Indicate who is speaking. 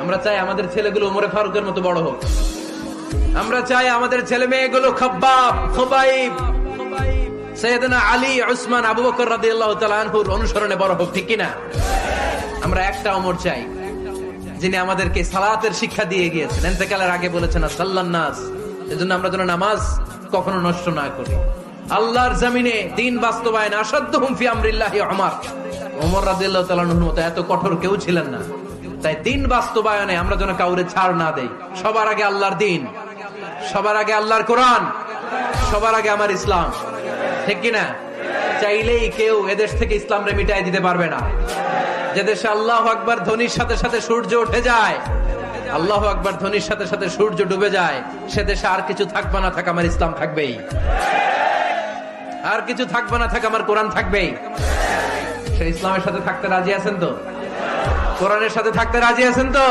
Speaker 1: আমরা চাই আমাদের ছেলেগুলো উমরে ফারুকের মতো বড় হোক। আমরা চাই আমাদের ছেলে মেয়েগুলো খাব্বাব, খুবাইব, সাইয়েদনা আলী, উসমান, আবু বকর রাদিয়াল্লাহু তাআলা আনহুর অনুসরণে বড় হোক, ঠিক কিনা? আমরা একটা ওমর চাই যিনি আমাদেরকে সালাতের শিক্ষা দিয়ে গিয়েছেন, ইন্তেকালের আগে বলেছেন সাল্লান নাস। এজন্য আমরা যেন নামাজ কখনো নষ্ট না করি। আল্লাহর জমিনে দিন বাস্তবায়ন আসাদ্দুহুম ফি আমরিল্লাহি ওমর রাদিয়াল্লাহু তাআলা আনহুর মতো এত কঠোর কেউ ছিলেন না। তাই দিন বাস্তবায়নে আমরা যেন কাউরে ছাড় না দেই। সবার আগে আল্লাহর দিন, সবার আগে আল্লাহর কোরআন, সবার আগে আমার ইসলাম, ঠিক কিনা? চাইলেই কেউ এদেশ থেকে ইসলামরে মিটাই দিতে পারবে না। যে দেশে আল্লাহু আকবার ধ্বনির সাথে সাথে সূর্য উঠে যায়, আল্লাহু আকবার ধ্বনির সাথে সাথে সূর্য ডুবে যায়, সে দেশে আর কিছু থাকবে না থাক আমার ইসলাম থাকবেই, আর কিছু থাকবে না থাক আমার কোরআন থাকবেই। সে ইসলামের সাথে থাকতে রাজি আছেন তো? কোরআনের সাথে থাকতে রাজি আছেন তো?